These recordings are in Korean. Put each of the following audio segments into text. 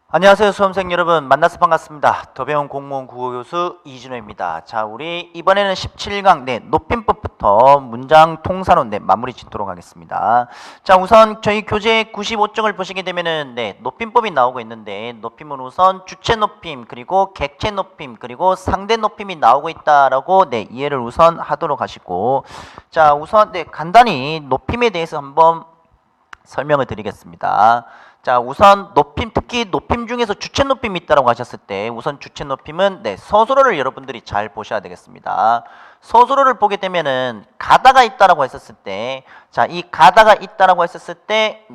안녕하세요, 수험생 여러분. 만나서 반갑습니다. 더 배운 공무원 국어교수 이진호입니다. 자, 우리 이번에는 17강 높임법부터 문장 통사론 마무리 짓도록 하겠습니다. 자, 우선 저희 교재 95쪽을 보시게 되면은 높임법이 나오고 있는데, 높임은 우선 주체 높임, 그리고 객체 높임, 그리고 상대 높임이 나오고 있다라고 이해를 우선 하도록 하시고, 자, 우선 간단히 높임에 대해서 한번 설명을 드리겠습니다. 자, 우선 높임, 특히 높임 중에서 주체 높임이 있다고 하셨을 때 우선 주체 높임은 서술어를 여러분들이 잘 보셔야 되겠습니다. 서술어를 보게 되면은 가다가 있다라고 했었을 때, 자, 이 가다가 있다라고 했었을 때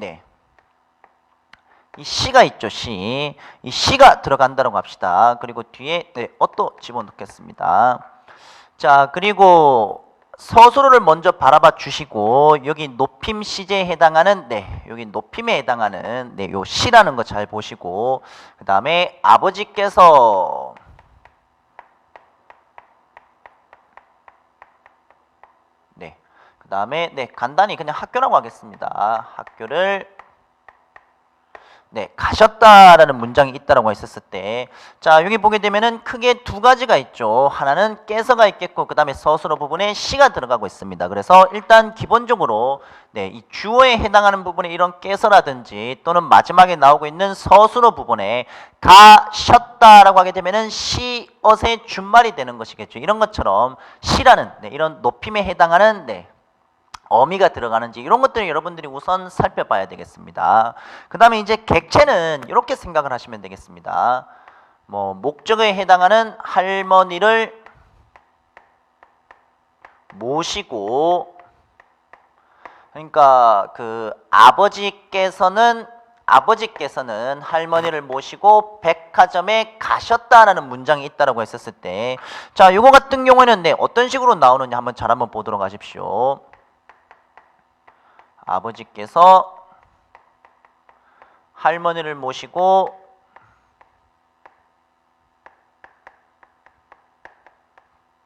이 시가 있죠, 시. 이 시가 들어간다라고 합시다. 그리고 뒤에 어또 집어넣겠습니다. 자, 그리고 서술어를 먼저 바라봐 주시고, 여기 높임 시제에 해당하는 여기 높임에 해당하는 요 시라는 거 잘 보시고, 그 다음에 아버지께서 그 다음에 간단히 그냥 학교라고 하겠습니다. 학교를 가셨다라는 문장이 있다라고 했었을 때, 자, 여기 보게 되면은 크게 두 가지가 있죠. 하나는 깨서가 있겠고, 그 다음에 서술어 부분에 시가 들어가고 있습니다. 그래서 일단 기본적으로 이 주어에 해당하는 부분에 이런 깨서라든지 또는 마지막에 나오고 있는 서술어 부분에 가셨다라고 하게 되면은 시엇의 준말이 되는 것이겠죠. 이런 것처럼 시라는 이런 높임에 해당하는 어미가 들어가는지 이런 것들을 여러분들이 우선 살펴봐야 되겠습니다. 그 다음에 이제 객체는 이렇게 생각을 하시면 되겠습니다. 뭐 목적에 해당하는 할머니를 모시고, 그러니까 그 아버지께서는 할머니를 모시고 백화점에 가셨다라는 문장이 있다라고 했었을 때, 자, 이거 같은 경우에는 어떤 식으로 나오느냐 한번 보도록 하십시오. 아버지께서 할머니를 모시고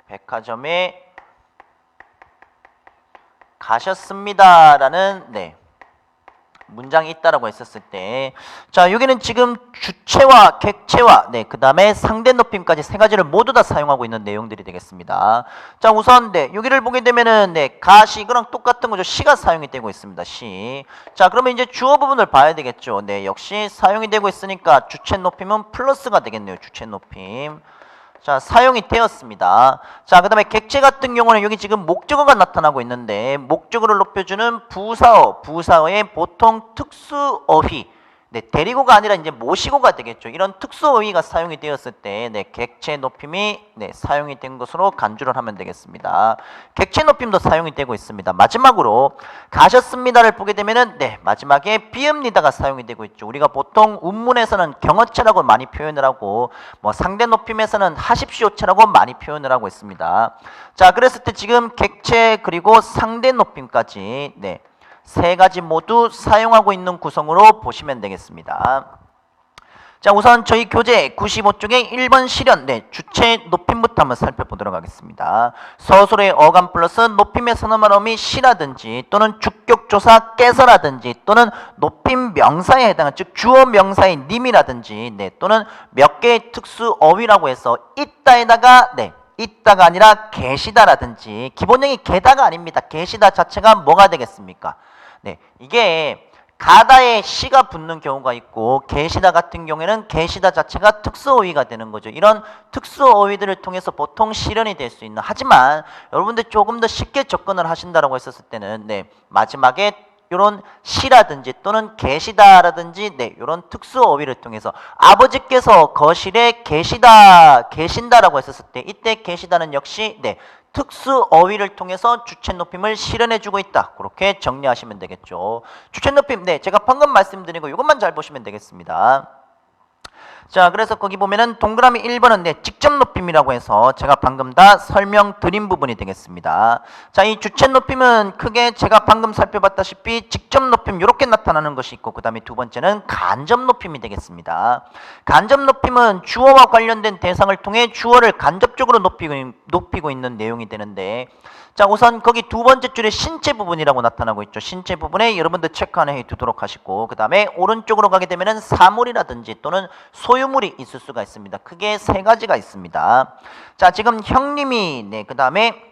백화점에 가셨습니다라는 문장이 있다라고 했었을 때, 자, 여기는 지금 주체와 객체와 그 다음에 상대 높임까지 세 가지를 모두 다 사용하고 있는 내용들이 되겠습니다. 자, 우선 여기를 보게 되면은 가시 이거랑 똑같은 거죠. 시가 사용이 되고 있습니다. 시. 자, 그러면 이제 주어 부분을 봐야 되겠죠. 역시 사용이 되고 있으니까 주체 높임은 플러스가 되겠네요. 주체 높임. 자, 사용이 되었습니다. 자, 그 다음에 객체 같은 경우는 여기 지금 목적어가 나타나고 있는데, 목적어를 높여주는 부사어의 보통 특수어휘, 데리고가 아니라 이제 모시고가 되겠죠. 이런 특수어휘가 사용이 되었을 때 객체 높임이 사용이 된 것으로 간주를 하면 되겠습니다. 객체 높임도 사용이 되고 있습니다. 마지막으로 가셨습니다를 보게 되면은 마지막에 비읍니다가 사용이 되고 있죠. 우리가 보통 운문에서는 경어체라고 많이 표현을 하고, 뭐 상대 높임에서는 하십시오체라고 많이 표현을 하고 있습니다. 자, 그랬을 때 지금 객체 그리고 상대 높임까지 세 가지 모두 사용하고 있는 구성으로 보시면 되겠습니다. 자, 우선 저희 교재 95쪽에 1번 실현 주체 높임부터 한번 살펴보도록 하겠습니다. 서술의 어감 플러스 높임의 선어말 어미 시라든지 또는 주격조사 깨서라든지 또는 높임 명사에 해당한 즉 주어 명사의 님이라든지 또는 몇 개의 특수 어휘라고 해서 있다에다가 있다가 아니라 계시다라든지, 기본형이 게다가 아닙니다. 계시다 자체가 뭐가 되겠습니까? 이게 가다에 시가 붙는 경우가 있고, 계시다 같은 경우에는 계시다 자체가 특수어휘가 되는 거죠. 이런 특수어휘들을 통해서 보통 실현이 될 수 있는, 하지만 여러분들 조금 더 쉽게 접근을 하신다라고 했었을 때는 마지막에 이런 시라든지 또는 계시다라든지 이런 특수어휘를 통해서 아버지께서 거실에 계신다라고 했었을 때, 이때 계시다는 역시 특수어휘를 통해서 주체 높임을 실현해주고 있다. 그렇게 정리하시면 되겠죠. 주체 높임 제가 방금 말씀드린 거 이것만 잘 보시면 되겠습니다. 자, 그래서 거기 보면은 동그라미 1번은 직접 높임이라고 해서 제가 방금 다 설명드린 부분이 되겠습니다. 자, 이 주체 높임은 크게 제가 방금 살펴봤다시피 직접 높임 이렇게 나타나는 것이 있고, 그 다음에 두 번째는 간접 높임이 되겠습니다. 간접 높임은 주어와 관련된 대상을 통해 주어를 간접적으로 높이고 있는 내용이 되는데, 자, 우선 거기 두 번째 줄에 신체 부분이라고 나타나고 있죠. 신체 부분에 여러분들 체크 하나 해 두도록 하시고, 그 다음에 오른쪽으로 가게 되면은 사물이라든지 또는 소유물이 있을 수가 있습니다. 크게 세 가지가 있습니다. 자, 지금 형님이, 네, 그 다음에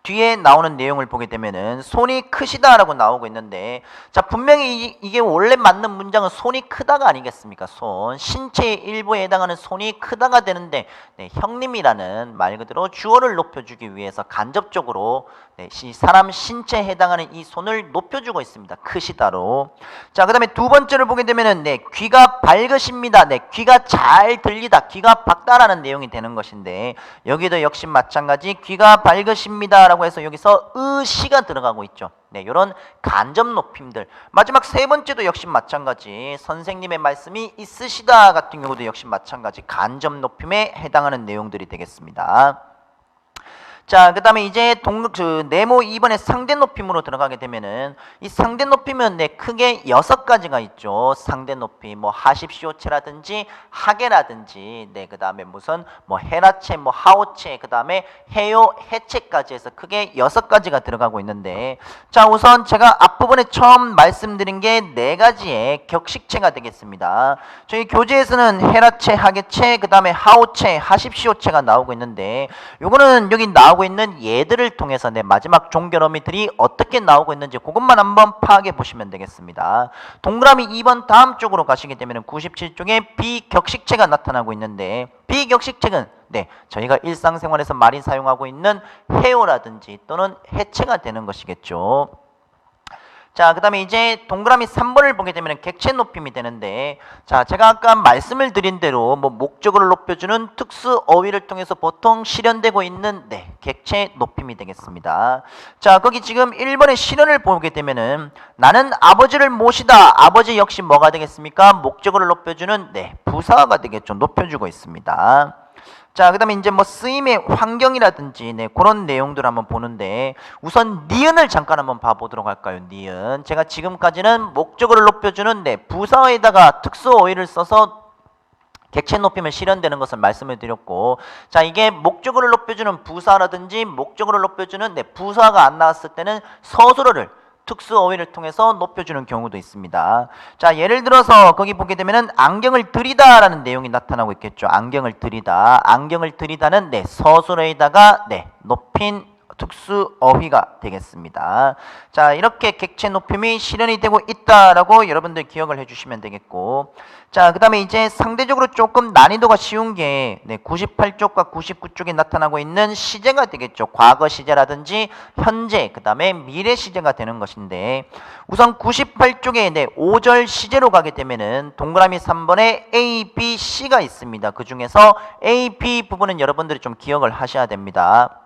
뒤에 나오는 내용을 보게 되면은 손이 크시다라고 나오고 있는데, 자, 분명히 이게 원래 맞는 문장은 손이 크다가 아니겠습니까? 손, 신체의 일부에 해당하는 손이 크다가 되는데, 네, 형님이라는 말 그대로 주어를 높여주기 위해서 간접적으로, 네, 사람 신체에 해당하는 이 손을 높여주고 있습니다. 크시다로. 자, 그 다음에 두 번째를 보게 되면은, 네, 귀가 밝으십니다. 네, 귀가 잘 들리다, 귀가 밝다라는 내용이 되는 것인데, 여기도 역시 마찬가지 귀가 밝으십니다 라고 해서 여기서 의시가 들어가고 있죠. 네, 이런 간접 높임들. 마지막 세 번째도 역시 마찬가지, 선생님의 말씀이 있으시다 같은 경우도 역시 마찬가지 간접 높임에 해당하는 내용들이 되겠습니다. 자, 그 다음에 이제 네모 2번의 상대 높임으로 들어가게 되면은, 이 상대 높임은 네, 크게 6가지가 있죠. 상대 높임, 뭐 하십시오체라든지 하계라든지, 네, 그 다음에 무슨 뭐 해라체, 뭐 하오체, 그 다음에 해요, 해체까지 해서 크게 6가지가 들어가고 있는데, 자, 우선 제가 앞부분에 처음 말씀드린 게 4가지의 격식체가 되겠습니다. 저희 교재에서는 해라체, 하계체, 그 다음에 하오체, 하십시오체가 나오고 있는데, 요거는 여기 나오고 있는 예들을 통해서 내 마지막 종결 어미들이 어떻게 나오고 있는지 그것만 한번 파악해 보시면 되겠습니다. 동그라미 2번 다음 쪽으로 가시게 되면 97쪽에 비격식체가 나타나고 있는데, 비격식체는 네, 저희가 일상생활에서 많이 사용하고 있는 해요라든지 또는 해체가 되는 것이겠죠. 자, 그 다음에 이제 동그라미 3번을 보게 되면 객체 높임이 되는데, 자, 제가 아까 말씀을 드린 대로 뭐 목적어를 높여주는 특수 어휘를 통해서 보통 실현되고 있는 네, 객체 높임이 되겠습니다. 자, 거기 지금 1번의 실현을 보게 되면은 나는 아버지를 모시다. 아버지 역시 뭐가 되겠습니까? 목적어를 높여주는 네, 부사가 되겠죠. 높여주고 있습니다. 자, 그 다음에 이제 뭐 쓰임의 환경이라든지 네, 그런 내용들을 한번 보는데, 우선 니은을 잠깐 한번 봐보도록 할까요? 니은. 제가 지금까지는 목적어를 높여주는 네, 부사에다가 특수 어휘를 써서 객체 높임을 실현되는 것을 말씀을 드렸고, 자, 이게 목적어를 높여주는 부사라든지 목적어를 높여주는 네, 부사가 안 나왔을 때는 서술어를 특수 어휘를 통해서 높여주는 경우도 있습니다. 자, 예를 들어서 거기 보게 되면은 안경을 들이다라는 내용이 나타나고 있겠죠. 안경을 들이다. 안경을 들이다는 네, 서술어에다가 네, 높인 특수 어휘가 되겠습니다. 자, 이렇게 객체 높임이 실현이 되고 있다라고 여러분들 기억을 해주시면 되겠고, 자, 그 다음에 이제 상대적으로 조금 난이도가 쉬운 게 네, 98쪽과 99쪽에 나타나고 있는 시제가 되겠죠. 과거 시제라든지 현재, 그 다음에 미래 시제가 되는 것인데, 우선 98쪽에 네, 5절 시제로 가게 되면은 동그라미 3번에 A, B, C가 있습니다. 그 중에서 A, B 부분은 여러분들이 좀 기억을 하셔야 됩니다.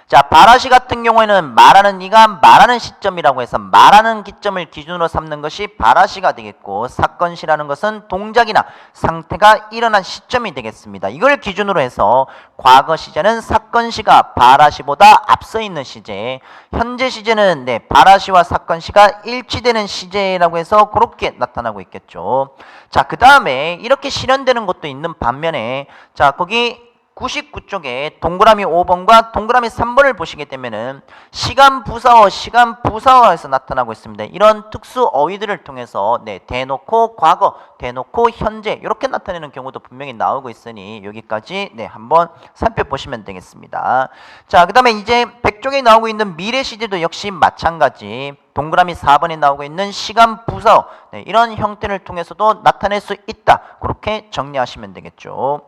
자, 바라시 같은 경우에는 말하는 이가 말하는 시점이라고 해서 말하는 기점을 기준으로 삼는 것이 바라시가 되겠고, 사건시라는 것은 동작이나 상태가 일어난 시점이 되겠습니다. 이걸 기준으로 해서 과거 시제는 사건시가 바라시보다 앞서 있는 시제, 현재 시제는 네, 바라시와 사건시가 일치되는 시제라고 해서 그렇게 나타나고 있겠죠. 자, 그 다음에 이렇게 실현되는 것도 있는 반면에, 자, 거기 99쪽에 동그라미 5번과 동그라미 3번을 보시게 되면은 시간 부사어에서 나타나고 있습니다. 이런 특수 어휘들을 통해서 네, 대놓고 과거, 대놓고 현재 이렇게 나타내는 경우도 분명히 나오고 있으니 여기까지 네, 한번 살펴보시면 되겠습니다. 자, 그 다음에 이제 100쪽에 나오고 있는 미래 시제도 역시 마찬가지 동그라미 4번에 나오고 있는 시간 부사어 네, 이런 형태를 통해서도 나타낼 수 있다. 그렇게 정리하시면 되겠죠.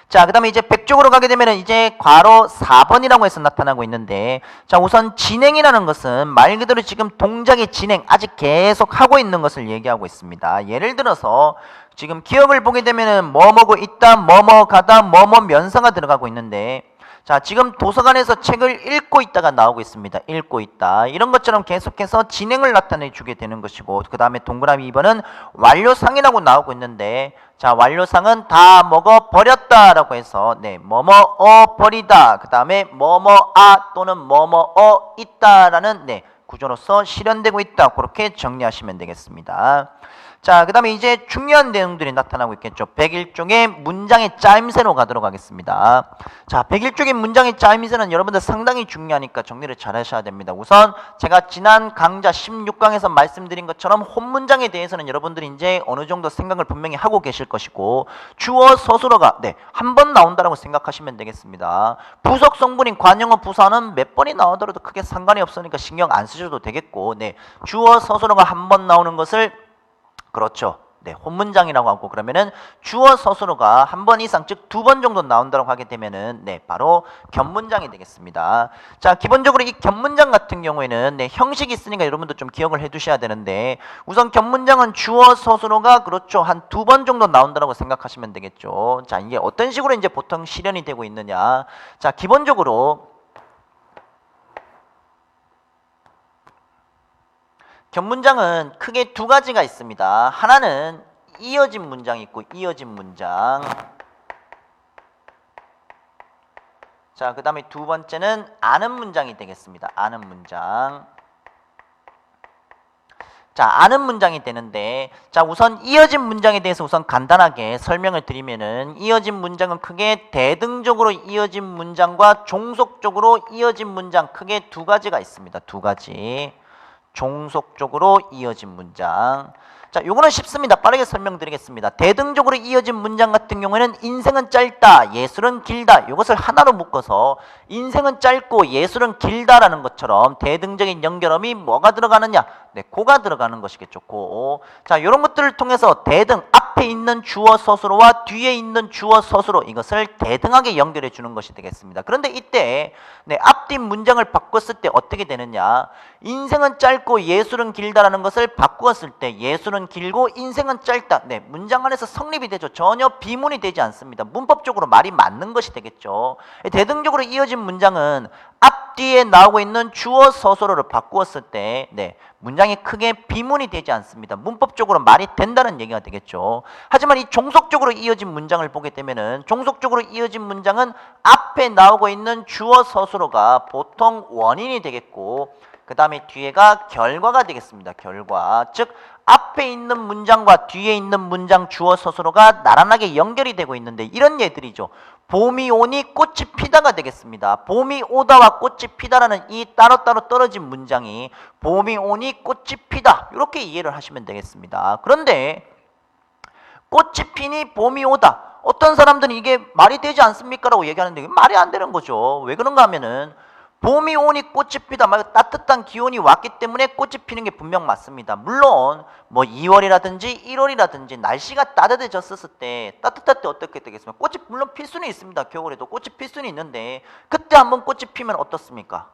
자, 그 다음에 이제 100쪽으로 가게 되면 이제 괄호 4번이라고 해서 나타나고 있는데, 자, 우선 진행이라는 것은 말 그대로 지금 동작의 진행, 아직 계속 하고 있는 것을 얘기하고 있습니다. 예를 들어서 지금 기억을 보게 되면은 뭐뭐고 있다, 뭐뭐 가다, 뭐뭐 면사가 들어가고 있는데, 자, 지금 도서관에서 책을 읽고 있다가 나오고 있습니다. 읽고 있다. 이런 것처럼 계속해서 진행을 나타내 주게 되는 것이고, 그 다음에 동그라미 2번은 완료상이라고 나오고 있는데, 자, 완료상은 다 먹어 버렸다라고 해서 네, 뭐뭐 버리다. 그 다음에 뭐뭐 또는 뭐뭐 있다라는 네, 구조로서 실현되고 있다. 그렇게 정리하시면 되겠습니다. 자, 그 다음에 이제 중요한 내용들이 나타나고 있겠죠. 101쪽의 문장의 짜임새로 가도록 하겠습니다. 자, 101쪽의 문장의 짜임새는 여러분들 상당히 중요하니까 정리를 잘 하셔야 됩니다. 우선 제가 지난 강좌 16강에서 말씀드린 것처럼 혼문장에 대해서는 여러분들이 이제 어느 정도 생각을 분명히 하고 계실 것이고, 주어 서술어가 한 번 나온다라고 생각하시면 되겠습니다. 부속 성분인 관용어 부사는 몇 번이 나오더라도 크게 상관이 없으니까 신경 안 쓰셔도 되겠고, 주어 서술어가 한 번 나오는 것을 그렇죠. 혼문장이라고 하고, 그러면은 주어 서술어가 한 번 이상, 즉 2번 정도 나온다고 하게 되면은 바로 견문장이 되겠습니다. 자, 기본적으로 이 견문장 같은 경우에는 형식이 있으니까 여러분도 좀 기억을 해 두셔야 되는데, 우선 견문장은 주어 서술어가 그렇죠. 한 2번 정도 나온다고 생각하시면 되겠죠. 자, 이게 어떤 식으로 이제 보통 실현이 되고 있느냐. 자, 기본적으로 견문장은 크게 2가지가 있습니다. 하나는 이어진 문장이 있고, 이어진 문장. 자, 그 다음에 2번째는 아는 문장이 되겠습니다. 아는 문장. 자, 아는 문장이 되는데, 자, 우선 이어진 문장에 대해서 우선 간단하게 설명을 드리면은, 이어진 문장은 크게 대등적으로 이어진 문장과 종속적으로 이어진 문장, 크게 2가지가 있습니다. 2가지. 종속적으로 이어진 문장. 자, 요거는 쉽습니다. 빠르게 설명드리겠습니다. 대등적으로 이어진 문장 같은 경우에는 인생은 짧다, 예술은 길다, 이것을 하나로 묶어서 인생은 짧고 예술은 길다라는 것처럼 대등적인 연결음이 뭐가 들어가느냐? 고가 들어가는 것이겠죠. 고. 자, 이런 것들을 통해서 대등, 앞에 있는 주어 서술어와 뒤에 있는 주어 서술어, 이것을 대등하게 연결해 주는 것이 되겠습니다. 그런데 이때 앞뒤 문장을 바꿨을 때 어떻게 되느냐? 인생은 짧고 예술은 길다라는 것을 바꾸었을 때 예술은 길고 인생은 짧다. 문장 안에서 성립이 되죠. 전혀 비문이 되지 않습니다. 문법적으로 말이 맞는 것이 되겠죠. 대등적으로 이어진 문장은 앞뒤에 나오고 있는 주어 서술어를 바꾸었을 때 문장이 크게 비문이 되지 않습니다. 문법적으로 말이 된다는 얘기가 되겠죠. 하지만 이 종속적으로 이어진 문장을 보게 되면은, 종속적으로 이어진 문장은 앞에 나오고 있는 주어 서술어가 보통 원인이 되겠고, 그 다음에 뒤에가 결과가 되겠습니다. 결과. 즉 앞에 있는 문장과 뒤에 있는 문장 주어 서술어가 나란하게 연결이 되고 있는데, 이런 예들이죠. 봄이 오니 꽃이 피다가 되겠습니다. 봄이 오다와 꽃이 피다라는 이 따로따로 떨어진 문장이 봄이 오니 꽃이 피다, 이렇게 이해를 하시면 되겠습니다. 그런데 꽃이 피니 봄이 오다, 어떤 사람들은 이게 말이 되지 않습니까? 라고 얘기하는데 말이 안 되는 거죠. 왜 그런가 하면은 봄이 오니 꽃이 피다, 막 따뜻한 기온이 왔기 때문에 꽃이 피는 게 분명 맞습니다. 물론 뭐 2월이라든지 1월이라든지 날씨가 따뜻해졌을 때, 따뜻할 때 어떻게 되겠습니까? 꽃이 물론 필 수는 있습니다. 겨울에도 꽃이 필 수는 있는데, 그때 한번 꽃이 피면 어떻습니까?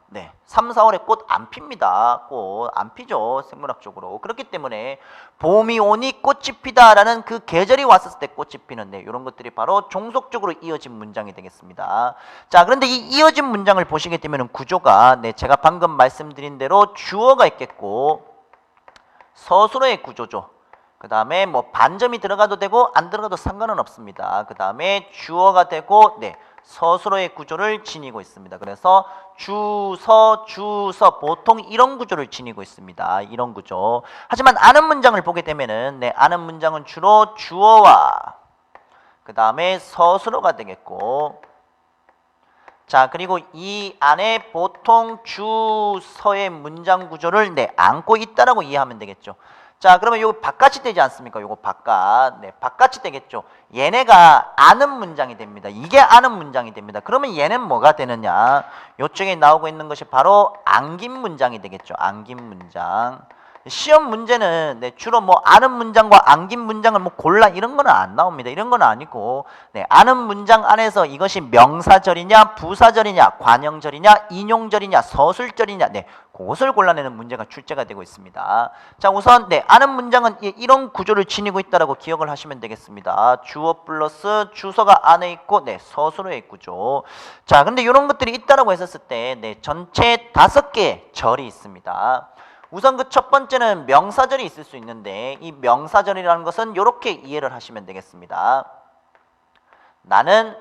3, 4월에 꽃 안 핍니다. 꽃 안 피죠, 생물학적으로. 그렇기 때문에 봄이 오니 꽃이 피다라는 그 계절이 왔을 때 꽃이 피는데, 이런 것들이 바로 종속적으로 이어진 문장이 되겠습니다. 자, 그런데 이 이어진 문장을 보시게 되면 구조가 제가 방금 말씀드린 대로 주어가 있겠고 서술어의 구조죠. 그 다음에 뭐 반점이 들어가도 되고 안 들어가도 상관은 없습니다. 그 다음에 주어가 되고 서술어의 구조를 지니고 있습니다. 그래서 주서 보통 이런 구조를 지니고 있습니다. 이런 구조. 하지만 아는 문장을 보게 되면은 아는 문장은 주로 주어와 그 다음에 서술어가 되겠고, 자, 그리고 이 안에 보통 주서의 문장 구조를 안고 있다라고 이해하면 되겠죠. 자, 그러면 요거 바깥이 되지 않습니까? 요거 바깥. 바깥이 되겠죠. 얘네가 아는 문장이 됩니다. 이게 아는 문장이 됩니다. 그러면 얘는 뭐가 되느냐? 요쪽에 나오고 있는 것이 바로 안긴 문장이 되겠죠. 안긴 문장. 시험 문제는 주로 뭐 아는 문장과 안긴 문장을 뭐 골라 이런 거는 안 나옵니다. 이런 건 아니고 아는 문장 안에서 이것이 명사절이냐 부사절이냐 관형절이냐 인용절이냐 서술절이냐 그것을 골라내는 문제가 출제가 되고 있습니다. 자, 우선 아는 문장은 이런 구조를 지니고 있다라고 기억을 하시면 되겠습니다. 주어 플러스 주서가 안에 있고 서술어의 구조. 자, 근데 이런 것들이 있다라고 했었을 때 전체 5개의 절이 있습니다. 우선 그 첫 번째는 명사절이 있을 수 있는데, 이 명사절이라는 것은 이렇게 이해를 하시면 되겠습니다. 나는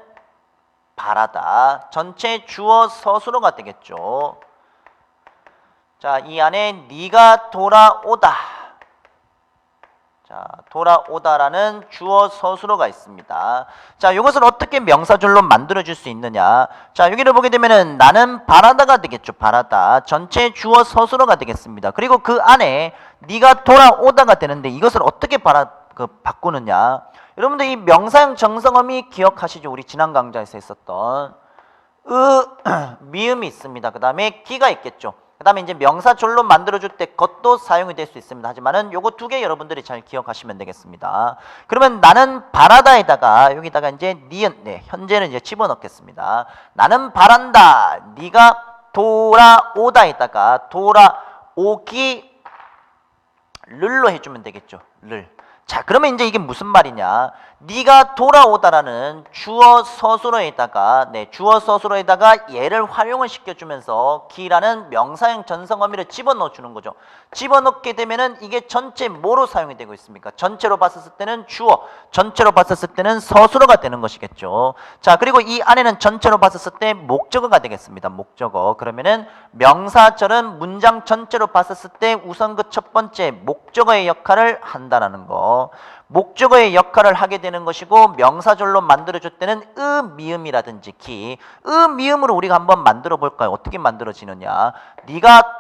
바라다. 전체 주어 서술어가 되겠죠. 자, 이 안에 네가 돌아오다. 자, 돌아오다라는 주어 서술어가 있습니다. 자, 이것을 어떻게 명사절로 만들어줄 수 있느냐. 자, 여기를 보게 되면은 나는 바라다가 되겠죠. 바라다. 전체 주어 서술어가 되겠습니다. 그리고 그 안에 네가 돌아오다가 되는데 이것을 어떻게 바꾸느냐. 여러분들 이 명사형 정성어미 기억하시죠? 우리 지난 강좌에서 했었던 미음이 있습니다. 그 다음에 기가 있겠죠. 그 다음에 이제 명사절로 만들어줄 때 것도 사용이 될 수 있습니다. 하지만은 요거 두 개 여러분들이 잘 기억하시면 되겠습니다. 그러면 나는 바라다에다가 여기다가 이제 니은, 네, 현재는 이제 집어넣겠습니다. 나는 바란다. 네가 돌아오다에다가 돌아오기 를로 해주면 되겠죠. 를. 자, 그러면 이제 이게 무슨 말이냐? 네가 돌아오다라는 주어 서술어에다가 주어 서술어에다가 얘를 활용을 시켜주면서 기라는 명사형 전성어미를 집어넣어 주는 거죠. 집어넣게 되면은 이게 전체 뭐로 사용이 되고 있습니까? 전체로 봤었을 때는 주어, 전체로 봤었을 때는 서술어가 되는 것이겠죠. 자, 그리고 이 안에는 전체로 봤었을 때 목적어가 되겠습니다. 목적어. 그러면은 명사절은 문장 전체로 봤었을 때 우선 그 첫 번째 목적어의 역할을 한다라는 거. 목적어의 역할을 하게 되는 것이고 명사절로 만들어줄 때는 미음이라든지 기, 미음으로 우리가 한번 만들어 볼까요? 어떻게 만들어지느냐? 네가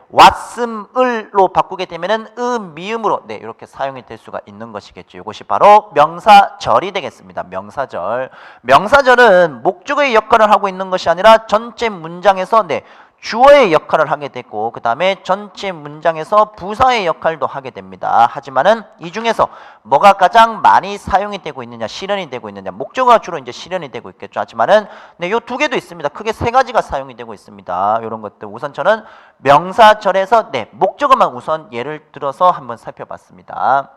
왔음을로 바꾸게 되면은 미음으로 이렇게 사용이 될 수가 있는 것이겠죠. 이것이 바로 명사절이 되겠습니다. 명사절은 목적어의 역할을 하고 있는 것이 아니라 전체 문장에서 주어의 역할을 하게 되고 그 다음에 전체 문장에서 부사의 역할도 하게 됩니다. 하지만은 이 중에서 뭐가 가장 많이 사용이 되고 있느냐, 실현이 되고 있느냐, 목적어가 주로 이제 실현이 되고 있겠죠. 하지만은 요 두 개도 있습니다. 크게 세 가지가 사용이 되고 있습니다. 이런 것들 우선 저는 명사절에서 목적어만 우선 예를 들어서 한번 살펴봤습니다.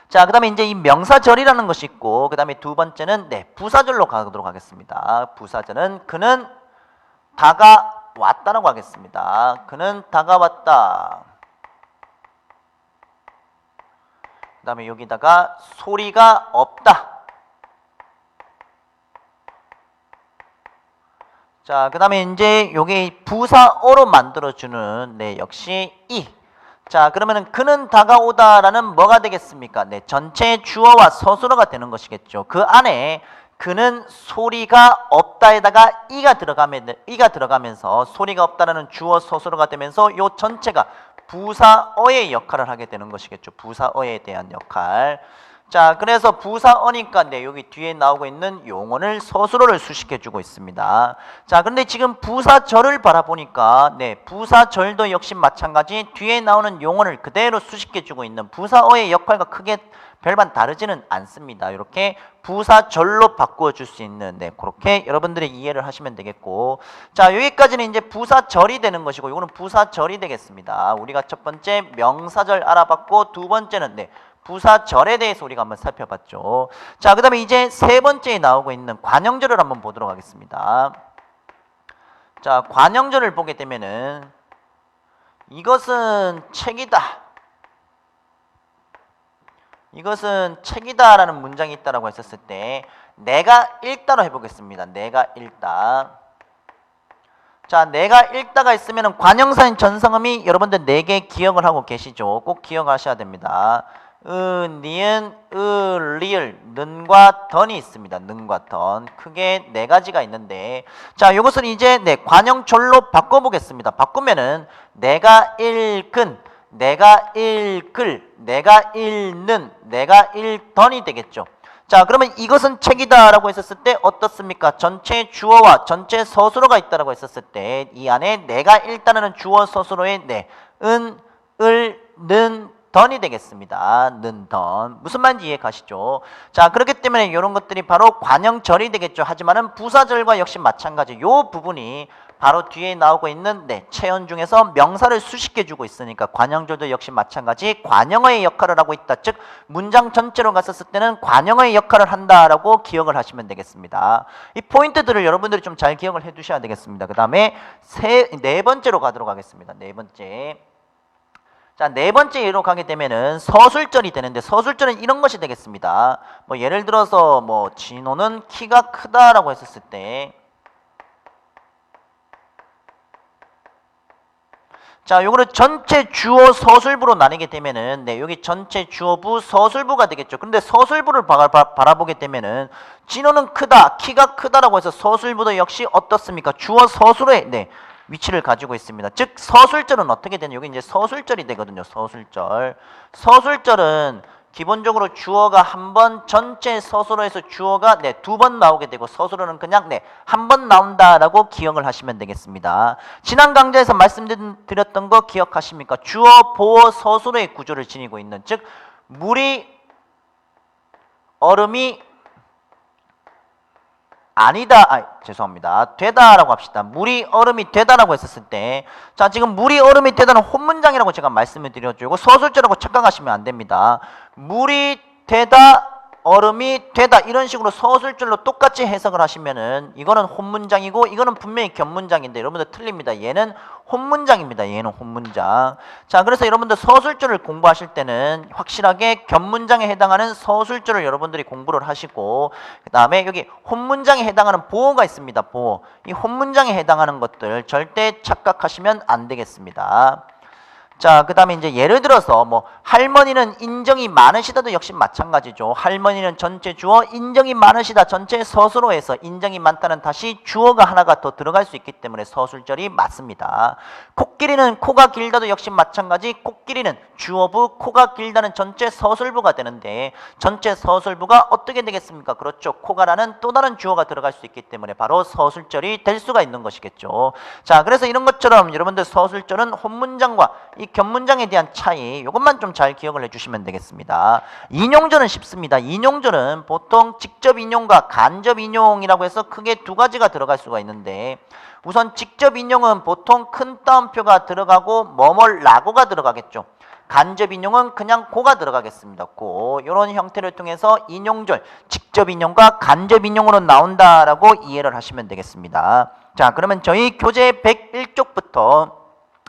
자, 그 다음에 이제 이 명사절이라는 것이 있고 그 다음에 두 번째는 부사절로 가도록 하겠습니다. 부사절은 그는 다가왔다라고 하겠습니다. 그는 다가왔다. 그 다음에 여기다가 소리가 없다. 자, 그 다음에 이제 요게 부사어로 만들어주는 역시 이. 자, 그러면은 그는 다가오다라는 뭐가 되겠습니까? 전체 주어와 서술어가 되는 것이겠죠. 그 안에 그는 소리가 없다에다가 이가 들어가면서 소리가 없다라는 주어 서술어가 되면서 요 전체가 부사어의 역할을 하게 되는 것이겠죠. 부사어에 대한 역할. 자, 그래서 부사어니까 여기 뒤에 나오고 있는 용언을 서술어를 수식해 주고 있습니다. 자, 그런데 지금 부사절을 바라보니까 부사절도 역시 마찬가지 뒤에 나오는 용언을 그대로 수식해 주고 있는 부사어의 역할과 크게 별반 다르지는 않습니다. 이렇게 부사절로 바꾸어 줄 수 있는 그렇게 여러분들이 이해를 하시면 되겠고, 자, 여기까지는 이제 부사절이 되는 것이고 이거는 부사절이 되겠습니다. 우리가 첫 번째 명사절 알아봤고 두 번째는 부사절에 대해서 우리가 한번 살펴봤죠. 자, 그 다음에 이제 세 번째에 나오고 있는 관형절을 한번 보도록 하겠습니다. 자, 관형절을 보게 되면은 이것은 책이다. 이것은 책이다라는 문장이 있다라고 했었을 때 내가 읽다로 해보겠습니다. 내가 읽다. 자, 내가 읽다가 있으면 관형사인 전성음이 여러분들 4개 기억을 하고 계시죠. 꼭 기억하셔야 됩니다. 니은, 리을, 는과 던이 있습니다. 는과 던. 크게 4가지가 있는데, 자, 이것을 이제 관형절로 바꿔보겠습니다. 바꾸면은 내가 읽은, 내가 읽을, 내가 읽는, 내가 읽던이 되겠죠. 자, 그러면 이것은 책이다라고 했었을 때 어떻습니까? 전체 주어와 전체 서술어가 있다라고 했었을 때 이 안에 내가 읽다라는 주어 서술어에 은, 을, 는, 던이 되겠습니다. 는, 던. 무슨 말인지 이해 가시죠? 자, 그렇기 때문에 이런 것들이 바로 관형절이 되겠죠. 하지만은 부사절과 역시 마찬가지. 요 부분이 바로 뒤에 나오고 있는 체언 중에서 명사를 수식해주고 있으니까 관형절도 역시 마찬가지 관형어의 역할을 하고 있다. 즉 문장 전체로 갔었을 때는 관형어의 역할을 한다라고 기억을 하시면 되겠습니다. 이 포인트들을 여러분들이 좀 잘 기억을 해두셔야 되겠습니다. 그 다음에 네 번째로 가도록 하겠습니다. 네 번째. 자, 네 번째 예로 가게 되면은 서술절이 되는데 서술절은 이런 것이 되겠습니다. 뭐 예를 들어서 진호는 키가 크다라고 했었을 때 자, 요거를 전체 주어 서술부로 나뉘게 되면은 네, 여기 전체 주어부 서술부가 되겠죠. 근데 서술부를 바라보게 되면은 진호는 크다, 키가 크다라고 해서 서술부도 역시 어떻습니까? 주어 서술에 네, 위치를 가지고 있습니다. 즉 서술절은 어떻게 되냐? 여기 이제 서술절이 되거든요. 서술절. 서술절은 기본적으로 주어가 한 번, 전체 서술어에서 주어가 네, 두 번 나오게 되고 서술어는 그냥 네, 한 번 나온다라고 기억을 하시면 되겠습니다. 지난 강좌에서 말씀드렸던 거 기억하십니까? 주어, 보어, 서술어의 구조를 지니고 있는, 즉 물이 얼음이 아니다, 죄송합니다. 되다라고 합시다. 물이 얼음이 되다라고 했었을 때, 자, 지금 물이 얼음이 되다는 혼문장이라고 제가 말씀을 드렸죠. 이거 서술절하고 착각하시면 안 됩니다. 물이 되다, 얼음이 되다 이런 식으로 서술절로 똑같이 해석을 하시면은 이거는 혼문장이고 이거는 분명히 견문장인데 여러분들 틀립니다. 얘는 혼문장입니다. 얘는 혼문장. 자, 그래서 여러분들 서술절을 공부하실 때는 확실하게 견문장에 해당하는 서술절을 여러분들이 공부를 하시고, 그 다음에 여기 혼문장에 해당하는 보어가 있습니다. 보어. 이 혼문장에 해당하는 것들 절대 착각하시면 안 되겠습니다. 자, 그 다음에 이제 예를 들어서 뭐 할머니는 인정이 많으시다도 역시 마찬가지죠. 할머니는 전체 주어, 인정이 많으시다 전체 서술어에서 인정이 많다는 다시 주어가 하나가 더 들어갈 수 있기 때문에 서술절이 맞습니다. 코끼리는 코가 길다도 역시 마찬가지. 코끼리는 주어부, 코가 길다는 전체 서술부가 되는데 전체 서술부가 어떻게 되겠습니까? 그렇죠. 코가라는 또 다른 주어가 들어갈 수 있기 때문에 바로 서술절이 될 수가 있는 것이겠죠. 자, 그래서 이런 것처럼 여러분들 서술절은 혼문장과 이 견문장에 대한 차이, 이것만 좀 잘 기억을 해주시면 되겠습니다. 인용절은 쉽습니다. 인용절은 보통 직접 인용과 간접 인용이라고 해서 크게 두 가지가 들어갈 수가 있는데, 우선 직접 인용은 보통 큰 따옴표가 들어가고 뭐뭐라고가 들어가겠죠. 간접 인용은 그냥 고가 들어가겠습니다. 고. 이런 형태를 통해서 인용절, 직접 인용과 간접 인용으로 나온다라고 이해를 하시면 되겠습니다. 자, 그러면 저희 교재 101쪽부터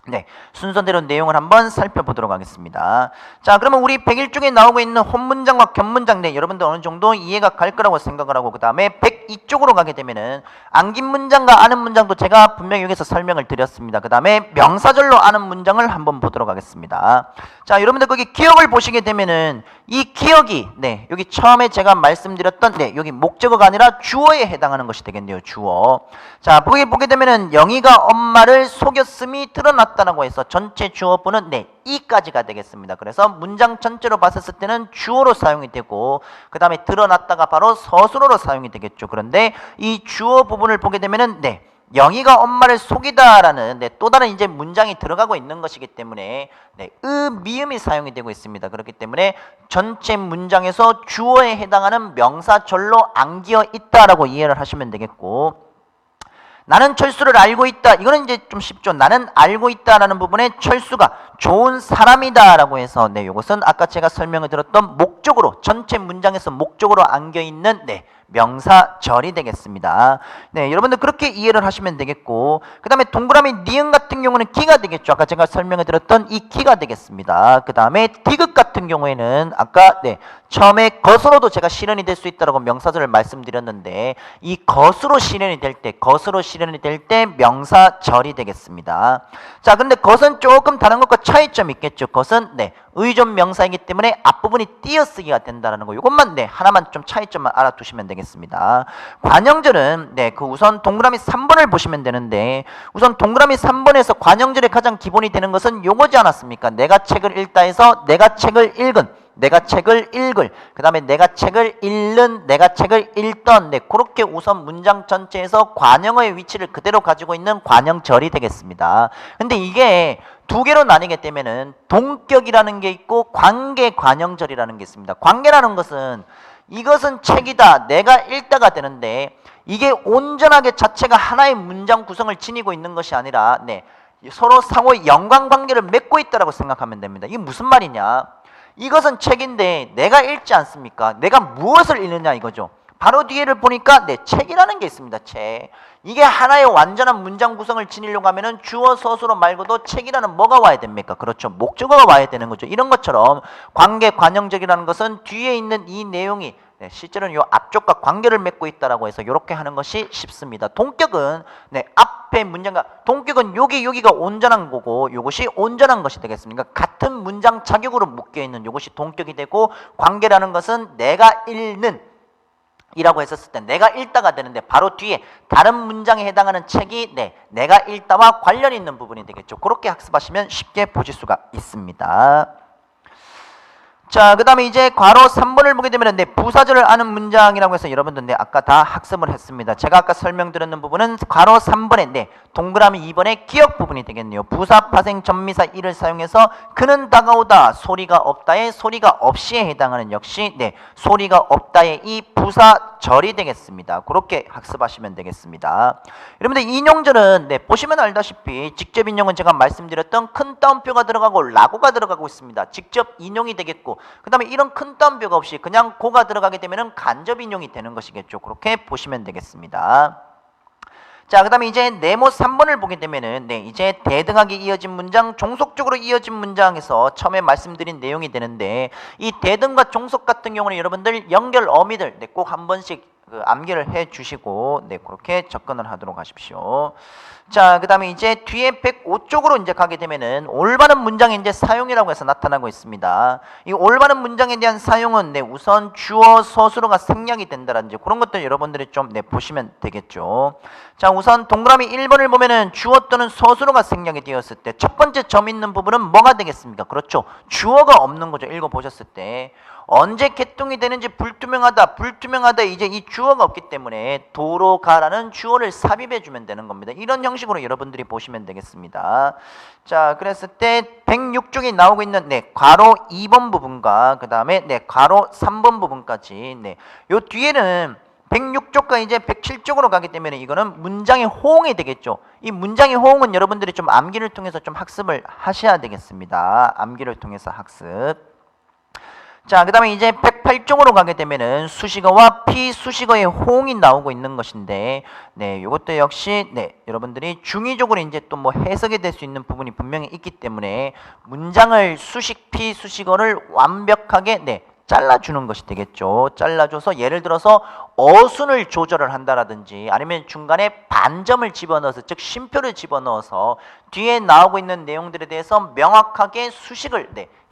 네, 순서대로 내용을 한번 살펴보도록 하겠습니다. 자, 그러면 우리 101쪽에 나오고 있는 혼문장과 견문장, 네, 여러분들 어느 정도 이해가 갈 거라고 생각을 하고, 그 다음에 102쪽으로 가게 되면은 안긴 문장과 아는 문장도 제가 분명히 여기서 설명을 드렸습니다. 그 다음에 명사절로 아는 문장을 한번 보도록 하겠습니다. 자, 여러분들 거기 기억을 보시게 되면은 이 기억이 네, 여기 처음에 제가 말씀드렸던 네, 여기 목적어가 아니라 주어에 해당하는 것이 되겠네요. 주어. 자, 거기 보게 되면은 영희가 엄마를 속였음이 드러났다라고 해서 전체 주어부는 네, 이까지가 되겠습니다. 그래서 문장 전체로 봤을 때는 주어로 사용이 되고, 그 다음에 드러났다가 바로 서술어로 사용이 되겠죠. 그런데 이 주어 부분을 보게 되면은 네, 영희가 엄마를 속이다라는 네, 또 다른 이제 문장이 들어가고 있는 것이기 때문에 네, 미음이 사용이 되고 있습니다. 그렇기 때문에 전체 문장에서 주어에 해당하는 명사절로 안기어 있다라고 이해를 하시면 되겠고, 나는 철수를 알고 있다. 이거는 이제 좀 쉽죠. 나는 알고 있다라는 부분에 철수가 좋은 사람이다라고 해서 네, 이것은 아까 제가 설명을 드렸던 목적으로, 전체 문장에서 목적으로 안겨 있는 네, 명사절이 되겠습니다. 네, 여러분들 그렇게 이해를 하시면 되겠고, 그 다음에 동그라미 니은 같은 경우는 기가 되겠죠. 아까 제가 설명을 드렸던 이 기가 되겠습니다. 그 다음에 디귿 같은 경우에는 아까 네, 처음에 것으로도 제가 실현이 될 수 있다라고 명사절을 말씀드렸는데, 이 것으로 실현이 될 때 명사절이 되겠습니다. 자, 근데 것은 조금 다른 것과 차이점이 있겠죠. 것은 네, 의존 명사이기 때문에 앞부분이 띄어쓰기가 된다는 거, 이것만 네, 하나만 좀 차이점만 알아두시면 되겠습니다. 관형절은 네, 그 우선 동그라미 3번을 보시면 되는데, 우선 동그라미 3번에서 관형절의 가장 기본이 되는 것은 요거지 않았습니까? 내가 책을 읽다 해서 내가 책을 읽은, 내가 책을 읽을, 그 다음에 내가 책을 읽는, 내가 책을 읽던, 네, 그렇게 우선 문장 전체에서 관형의 위치를 그대로 가지고 있는 관형절이 되겠습니다. 근데 이게 두 개로 나뉘게 되면은 동격이라는 게 있고 관계 관형절이라는 게 있습니다. 관계라는 것은 이것은 책이다, 내가 읽다가 되는데, 이게 온전하게 자체가 하나의 문장 구성을 지니고 있는 것이 아니라 네, 서로 상호 연관관계를 맺고 있다라고 생각하면 됩니다. 이게 무슨 말이냐? 이것은 책인데 내가 읽지 않습니까? 내가 무엇을 읽느냐 이거죠. 바로 뒤에를 보니까 네, 책이라는 게 있습니다. 책. 이게 하나의 완전한 문장 구성을 지니려고 하면은 주어 서술어 말고도 책이라는 뭐가 와야 됩니까? 그렇죠. 목적어가 와야 되는 거죠. 이런 것처럼 관계 관형적이라는 것은 뒤에 있는 이 내용이 네, 실제로는 요 앞쪽과 관계를 맺고 있다라고 해서 이렇게 하는 것이 쉽습니다. 동격은 네, 앞에 문장과 동격은 여기가 온전한 거고 요것이 온전한 것이 되겠습니다. 같은 문장 자격으로 묶여 있는 요것이 동격이 되고 관계라는 것은 내가 읽는 이라고 했었을 때 내가 읽다가 되는데 바로 뒤에 다른 문장에 해당하는 책이 내가 읽다와 관련 있는 부분이 되겠죠. 그렇게 학습하시면 쉽게 보실 수가 있습니다. 자, 그 다음에 이제 괄호 3번을 보게 되면 부사절을 아는 문장이라고 해서 여러분들 아까 다 학습을 했습니다. 제가 아까 설명드렸는 부분은 괄호 3번에 동그라미 2번의 기억 부분이 되겠네요. 부사, 파생, 전미사 이를 사용해서 그는 다가오다, 소리가 없다의 소리가 없이에 해당하는 역시 소리가 없다의 이 부사절이 되겠습니다. 그렇게 학습하시면 되겠습니다. 여러분들 인용절은 보시면 알다시피 직접 인용은 제가 말씀드렸던 큰 따옴표가 들어가고 라고가 들어가고 있습니다. 직접 인용이 되겠고 그 다음에 이런 큰 따옴표가 없이 그냥 고가 들어가게 되면 간접 인용이 되는 것이겠죠. 그렇게 보시면 되겠습니다. 자, 그 다음에 이제 네모 3번을 보게 되면은 이제 대등하게 이어진 문장, 종속적으로 이어진 문장에서 처음에 말씀드린 내용이 되는데 이 대등과 종속 같은 경우는 여러분들 연결 어미들 꼭 한 번씩 암기를 해 주시고 그렇게 접근을 하도록 하십시오. 자, 그 다음에 이제 뒤에 105쪽으로 이제 가게 되면은 올바른 문장의 이제 사용이라고 해서 나타나고 있습니다. 이 올바른 문장에 대한 사용은 우선 주어 서술어가 생략이 된다라든지 그런 것들 여러분들이 좀 보시면 되겠죠. 자, 우선 동그라미 1번을 보면은 주어 또는 서술어가 생략이 되었을 때 첫 번째 점 있는 부분은 뭐가 되겠습니까? 그렇죠. 주어가 없는 거죠. 읽어 보셨을 때. 언제 개통이 되는지 불투명하다 이제 이 주어가 없기 때문에 도로 가라는 주어를 삽입해 주면 되는 겁니다. 이런 형식으로 여러분들이 보시면 되겠습니다. 자, 그랬을 때 106쪽에 나오고 있는 괄호 2번 부분과 그 다음에 괄호 3번 부분까지 요 뒤에는 106쪽과 이제 107쪽으로 가기 때문에 이거는 문장의 호응이 되겠죠. 이 문장의 호응은 여러분들이 좀 암기를 통해서 좀 학습을 하셔야 되겠습니다. 암기를 통해서 학습. 자, 그 다음에 이제 108쪽으로 가게 되면은 수식어와 피수식어의 호응이 나오고 있는 것인데, 요것도 역시, 여러분들이 중의적으로 이제 또 뭐 해석이 될 수 있는 부분이 분명히 있기 때문에 문장을 수식, 피수식어를 완벽하게, 잘라주는 것이 되겠죠. 잘라줘서 예를 들어서 어순을 조절을 한다라든지 아니면 중간에 반점을 집어넣어서 즉 쉼표를 집어넣어서 뒤에 나오고 있는 내용들에 대해서 명확하게 수식을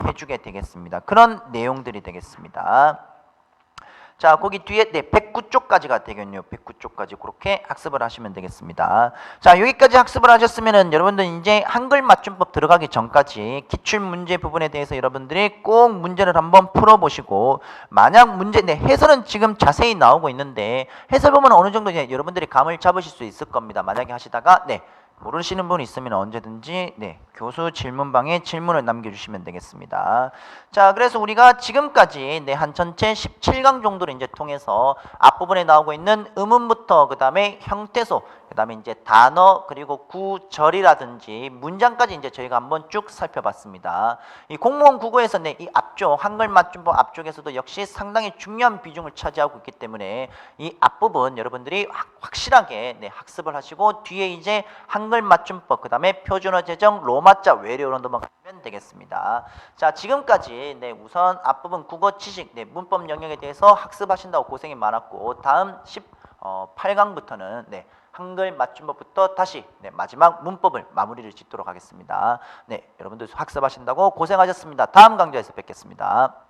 해주게 되겠습니다. 그런 내용들이 되겠습니다. 자, 거기 뒤에 109쪽까지가 되겠네요. 109쪽까지 그렇게 학습을 하시면 되겠습니다. 자, 여기까지 학습을 하셨으면은 여러분들 이제 한글 맞춤법 들어가기 전까지 기출 문제 부분에 대해서 여러분들이 꼭 문제를 한번 풀어보시고 만약 문제 해설은 지금 자세히 나오고 있는데 해설 보면 어느 정도 여러분들이 감을 잡으실 수 있을 겁니다. 만약에 하시다가 모르시는 분 있으면 언제든지 교수 질문방에 질문을 남겨주시면 되겠습니다. 자, 그래서 우리가 지금까지 한 전체 17강 정도를 이제 통해서 앞부분에 나오고 있는 의문부터 그 다음에 형태소, 그 다음에 이제 단어 그리고 구절이라든지 문장까지 이제 저희가 한번 쭉 살펴봤습니다. 이 공무원 국어에서 이 앞쪽 한글 맞춤법 앞쪽에서도 역시 상당히 중요한 비중을 차지하고 있기 때문에 이 앞부분 여러분들이 확실하게 학습을 하시고 뒤에 이제 한글 맞춤법 그 다음에 표준어 제정 로마자 외래어로 넘어가면 되겠습니다. 자, 지금까지 우선 앞부분 국어 지식 문법 영역에 대해서 학습하신다고 고생이 많았고 다음 18강부터는 한글 맞춤법부터 다시 마지막 문법을 마무리를 짓도록 하겠습니다. 여러분들 학습하신다고 고생하셨습니다. 다음 강좌에서 뵙겠습니다.